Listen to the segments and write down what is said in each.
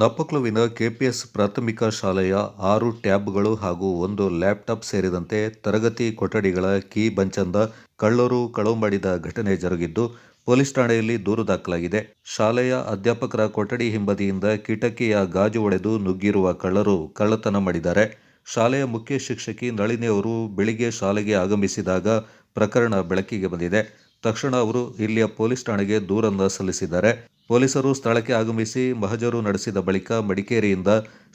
ನಾಪಕ್ಲುವಿನ KPS ಪ್ರಾಥಮಿಕ ಶಾಲೆಯ 6 ಟ್ಯಾಬ್ಗಳು ಹಾಗೂ 1 ಲ್ಯಾಪ್ಟಾಪ್ ಸೇರಿದಂತೆ ತರಗತಿ ಕೊಠಡಿಗಳ ಕೀ ಬಂಚಂದ ಕಳ್ಳರು ಕಳವು ಮಾಡಿದ ಘಟನೆ ಜರುಗಿದ್ದು, ಪೊಲೀಸ್ ಠಾಣೆಯಲ್ಲಿ ದೂರು ದಾಖಲಾಗಿದೆ. ಶಾಲೆಯ ಅಧ್ಯಾಪಕರ ಕೊಠಡಿ ಹಿಂಬದಿಯಿಂದ ಕಿಟಕಿಯ ಗಾಜು ಒಡೆದು ನುಗ್ಗಿರುವ ಕಳ್ಳರು ಕಳ್ಳತನ ಮಾಡಿದ್ದಾರೆ. ಶಾಲೆಯ ಮುಖ್ಯ ಶಿಕ್ಷಕಿ ನಳಿನಿ ಅವರು ಬೆಳಿಗ್ಗೆ ಶಾಲೆಗೆ ಆಗಮಿಸಿದಾಗ ಪ್ರಕರಣ ಬೆಳಕಿಗೆ ಬಂದಿದೆ. ತಕ್ಷಣ ಅವರು ಇಲ್ಲಿಯ ಪೊಲೀಸ್ ಠಾಣೆಗೆ ದೂರನ್ನು ಸಲ್ಲಿಸಿದ್ದಾರೆ. ಪೊಲೀಸರು ಸ್ಥಳಕ್ಕೆ ಆಗಮಿಸಿ ಮಹಜರು ನಡೆಸಿದ ಬಳಿಕ ಮಡಿಕೇರಿಯಿಂದ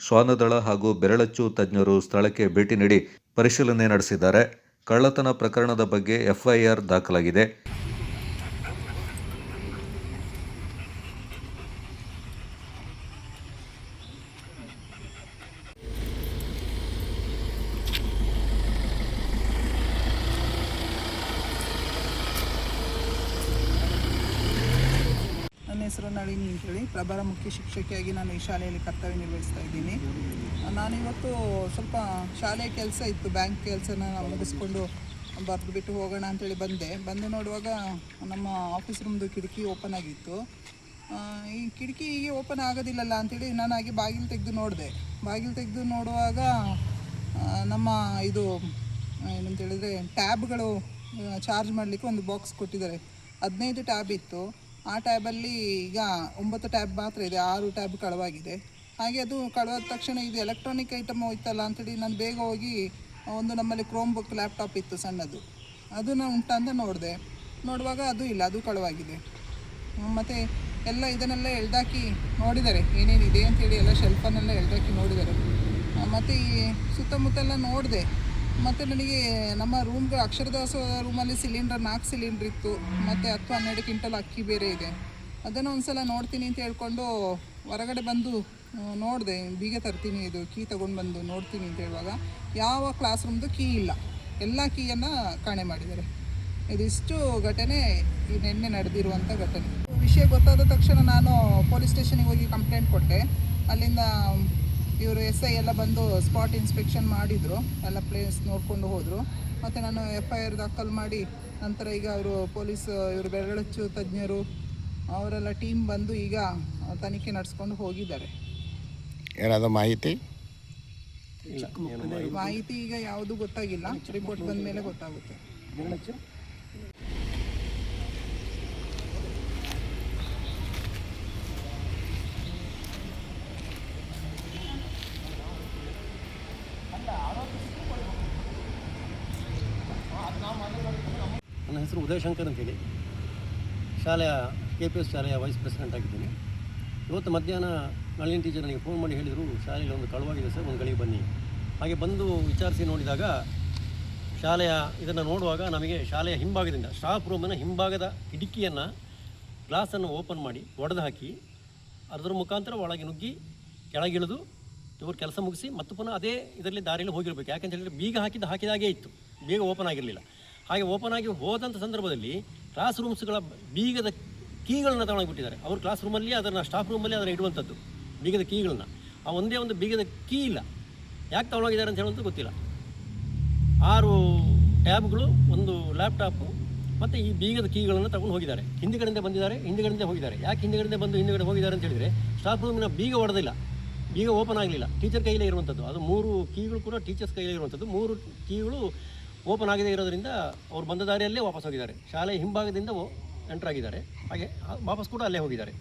ಶ್ವಾನದಳ ಹಾಗೂ ಬೆರಳಚ್ಚು ತಜ್ಞರು ಸ್ಥಳಕ್ಕೆ ಭೇಟಿ ನೀಡಿ ಪರಿಶೀಲನೆ ನಡೆಸಿದ್ದಾರೆ. ಕಳ್ಳತನ ಪ್ರಕರಣದ ಬಗ್ಗೆ ಎಫ್ಐಆರ್ ದಾಖಲಾಗಿದೆ. ನನ್ನ ಹೆಸರು ನಳಿನಿ ಅಂತೇಳಿ, ಪ್ರಭಾರ ಮುಖ್ಯ ಶಿಕ್ಷಕಿಯಾಗಿ ನಾನು ಈ ಶಾಲೆಯಲ್ಲಿ ಕರ್ತವ್ಯ ನಿರ್ವಹಿಸ್ತಾ ಇದ್ದೀನಿ. ನಾನಿವತ್ತು ಸ್ವಲ್ಪ ಶಾಲೆಯ ಕೆಲಸ ಇತ್ತು, ಬ್ಯಾಂಕ್ ಕೆಲಸನ ಮುಗಿಸ್ಕೊಂಡು ಬರೆದುಬಿಟ್ಟು ಹೋಗೋಣ ಅಂತೇಳಿ ಬಂದು ನೋಡುವಾಗ ನಮ್ಮ ಆಫೀಸ್ ರೂಮ್ದು ಕಿಟಕಿ ಓಪನ್ ಆಗಿತ್ತು. ಈ ಕಿಟಕಿ ಹೀಗೆ ಓಪನ್ ಆಗೋದಿಲ್ಲಲ್ಲ ಅಂಥೇಳಿ ನಾನು ಹಾಗೆ ಬಾಗಿಲು ತೆಗೆದು ನೋಡುವಾಗ ನಮ್ಮ ಇದು ಏನಂತ ಹೇಳಿದರೆ ಟ್ಯಾಬ್ಗಳು ಚಾರ್ಜ್ ಮಾಡಲಿಕ್ಕೆ ಒಂದು ಬಾಕ್ಸ್ ಕೊಟ್ಟಿದ್ದಾರೆ. 15 ಟ್ಯಾಬ್ ಇತ್ತು. ಆ ಟ್ಯಾಬಲ್ಲಿ ಈಗ 9 ಟ್ಯಾಬ್ ಮಾತ್ರ ಇದೆ, 6 ಟ್ಯಾಬ್ ಕಳವಾಗಿದೆ. ಹಾಗೆ ಅದು ಕಳವಾದ ತಕ್ಷಣ ಇದು ಎಲೆಕ್ಟ್ರಾನಿಕ್ ಐಟಮ್ ಹೋಯ್ತಲ್ಲ ಅಂಥೇಳಿ ನಾನು ಬೇಗ ಹೋಗಿ ಒಂದು ನಮ್ಮಲ್ಲಿ ಕ್ರೋಮ್ ಬುಕ್ ಲ್ಯಾಪ್ಟಾಪ್ ಇತ್ತು ಸಣ್ಣದು, ಅದನ್ನು ಉಂಟಾ ಅಂತ ನೋಡುವಾಗ ಅದು ಇಲ್ಲ, ಅದು ಕಳವಾಗಿದೆ. ಮತ್ತು ಇದನ್ನೆಲ್ಲ ಎಳ್ದಾಕಿ ನೋಡಿದ್ದಾರೆ ಏನೇನಿದೆ ಅಂಥೇಳಿ, ಎಲ್ಲ ಶೆಲ್ಫನ್ನೆಲ್ಲ ಎಳ್ದಾಕಿ ನೋಡಿದ್ದಾರೆ. ಮತ್ತು ಈ ಸುತ್ತಮುತ್ತೆಲ್ಲ ನೋಡಿದೆ. ಮತ್ತು ನನಗೆ ನಮ್ಮ ರೂಮ್ಗೆ ಅಕ್ಷರದಾಸೋಹ ರೂಮಲ್ಲಿ 4 ಸಿಲಿಂಡ್ರ್ ಇತ್ತು, ಮತ್ತು 10-12 ಕ್ವಿಂಟಲ್ ಅಕ್ಕಿ ಬೇರೆ ಇದೆ. ಅದನ್ನು ಒಂದು ಸಲ ನೋಡ್ತೀನಿ ಅಂತ ಹೇಳ್ಕೊಂಡು ಹೊರಗಡೆ ಬಂದು ನೋಡಿದೆ, ಬೀಗ ತರ್ತೀನಿ, ಇದು ಕೀ ತೊಗೊಂಡು ಬಂದು ನೋಡ್ತೀನಿ ಅಂತ ಹೇಳುವಾಗ ಯಾವ ಕ್ಲಾಸ್ ರೂಮ್ದು ಕೀ ಇಲ್ಲ, ಎಲ್ಲ ಕೀಯನ್ನು ಕಾಣೆ ಮಾಡಿದ್ದಾರೆ. ಇದಿಷ್ಟು ಘಟನೆ ನಿನ್ನೆ ನಡೆದಿರುವಂಥ ಘಟನೆ. ವಿಷಯ ಗೊತ್ತಾದ ತಕ್ಷಣ ನಾನು ಪೊಲೀಸ್ ಸ್ಟೇಷನಿಗೆ ಹೋಗಿ ಕಂಪ್ಲೇಂಟ್ ಕೊಟ್ಟೆ. ಅಲ್ಲಿಂದ ಇವರು SI ಎಲ್ಲ ಬಂದು ಸ್ಪಾಟ್ ಇನ್ಸ್ಪೆಕ್ಷನ್ ಮಾಡಿದರು, ಎಲ್ಲ ಪ್ಲೇಸ್ ನೋಡಿಕೊಂಡು ಹೋದರು. ಮತ್ತು ನಾನು FIR ದಾಖಲು ಮಾಡಿ ನಂತರ ಈಗ ಅವರು ಪೊಲೀಸ್ ಇವರು ಬೆರಳಚ್ಚು ತಜ್ಞರು ಅವರೆಲ್ಲ ಟೀಮ್ ಬಂದು ಈಗ ತನಿಖೆ ನಡೆಸ್ಕೊಂಡು ಹೋಗಿದ್ದಾರೆ. ಏನಾದರೂ ಮಾಹಿತಿ ಈಗ ಯಾವುದೂ ಗೊತ್ತಾಗಿಲ್ಲ, ರಿಪೋರ್ಟ್ ಬಂದ ಮೇಲೆ ಗೊತ್ತಾಗುತ್ತೆ. ನನ್ನ ಹೆಸರು ಉದಯಶಂಕರ್ ಅಂತೇಳಿ, ಶಾಲೆಯ KPS ಶಾಲೆಯ ವೈಸ್ ಪ್ರೆಸಿಡೆಂಟ್ ಆಗಿದ್ದೀನಿ. ಇವತ್ತು ಮಧ್ಯಾಹ್ನ ನಳಿನಿ ಟೀಚರ್ ನನಗೆ ಫೋನ್ ಮಾಡಿ ಹೇಳಿದರು, ಶಾಲೆಯಲ್ಲಿ ಒಂದು ಕಳವಾಗಿದೆ ಸರ್, ಒಂದು ಗಳಿಗೆ ಬನ್ನಿ. ಹಾಗೆ ಬಂದು ವಿಚಾರಿಸಿ ನೋಡಿದಾಗ ಶಾಲೆಯ ಇದನ್ನು ನೋಡುವಾಗ ನಮಗೆ ಶಾಲೆಯ ಹಿಂಭಾಗದಿಂದ ಸ್ಟಾಫ್ ರೂಮಿನ ಹಿಂಭಾಗದ ಕಿಟಕಿಯನ್ನು ಗ್ಲಾಸನ್ನು ಓಪನ್ ಮಾಡಿ ಒಡೆದು ಹಾಕಿ ಅದರ ಮುಖಾಂತರ ಒಳಗೆ ನುಗ್ಗಿ ಕೆಳಗಿಳಿದು ಇವರು ಕೆಲಸ ಮುಗಿಸಿ ಮತ್ತು ಪುನಃ ಅದೇ ಇದರಲ್ಲಿ ದಾರಿಯಲ್ಲಿ ಹೋಗಿರಬೇಕು. ಯಾಕೆಂತ ಹೇಳಿದರೆ ಬೀಗ ಹಾಕಿದಾಗೇ ಇತ್ತು, ಬೀಗ ಓಪನ್ ಆಗಿರಲಿಲ್ಲ. ಹಾಗೆ ಓಪನ್ ಆಗಿ ಹೋದಂಥ ಸಂದರ್ಭದಲ್ಲಿ ಕ್ಲಾಸ್ ರೂಮ್ಸ್ಗಳ ಬೀಗದ ಕೀಗಳನ್ನು ತಗೊಂಡೋಗ್ಬಿಟ್ಟಿದ್ದಾರೆ. ಅವರು ಕ್ಲಾಸ್ ರೂಮಲ್ಲಿ ಅದನ್ನು ಸ್ಟಾಫ್ ರೂಮಲ್ಲಿ ಅದನ್ನು ಇಡುವಂಥದ್ದು ಬೀಗದ ಕೀಗಳನ್ನ. ಆ ಒಂದೇ ಒಂದು ಬೀಗದ ಕೀ ಇಲ್ಲ, ಯಾಕೆ ತಗೊಂಡೋಗಿದ್ದಾರೆ ಅಂತ ಹೇಳೋದು ಗೊತ್ತಿಲ್ಲ. 6 ಟ್ಯಾಬ್ಗಳು, ಒಂದು ಲ್ಯಾಪ್ಟಾಪು ಮತ್ತು ಈ ಬೀಗದ ಕೀಗಳನ್ನು ತಗೊಂಡು ಹೋಗಿದ್ದಾರೆ. ಹಿಂದುಗಡೆಯಿಂದ ಹೋಗಿದ್ದಾರೆ. ಯಾಕೆ ಹಿಂದುಗಡೆ ಹೋಗಿದ್ದಾರೆ ಅಂತ ಹೇಳಿದರೆ, ಸ್ಟಾಫ್ ರೂಮಿನ ಬೀಗ ಹೊಡೆದಿಲ್ಲ, ಬೀಗ ಓಪನ್ ಆಗಲಿಲ್ಲ, ಟೀಚರ್ ಕೈಲೇ ಇರುವಂಥದ್ದು. ಅದು 3 ಕೀಗಳು ಕೂಡ ಟೀಚರ್ಸ್ ಕೈಲೇ ಇರುವಂಥದ್ದು. 3 ಕೀಗಳು ಓಪನ್ ಆಗದೇ ಇರೋದರಿಂದ ಅವ್ರು ಬಂದ ದಾರಿಯಲ್ಲೇ ವಾಪಸ್ ಹೋಗಿದ್ದಾರೆ. ಶಾಲೆಯ ಹಿಂಭಾಗದಿಂದ ಎಂಟರ್ ಆಗಿದ್ದಾರೆ, ಹಾಗೆ ವಾಪಸ್ ಕೂಡ ಅಲ್ಲೇ ಹೋಗಿದ್ದಾರೆ.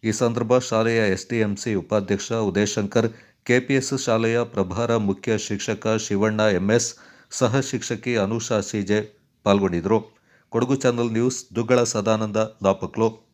ಈ ಸಂದರ್ಭ ಶಾಲೆಯ SDMC ಉಪಾಧ್ಯಕ್ಷ ಉದಯಶಂಕರ್, KPS ಶಾಲೆಯ ಪ್ರಭಾರ ಮುಖ್ಯ ಶಿಕ್ಷಕ ಶಿವಣ್ಣ MS, ಸಹ ಶಿಕ್ಷಕಿ ಅನುಷಾ CJ ಪಾಲ್ಗೊಂಡಿದ್ದರು. Kodagu channel news, Duggala Sadananda, Napoklu.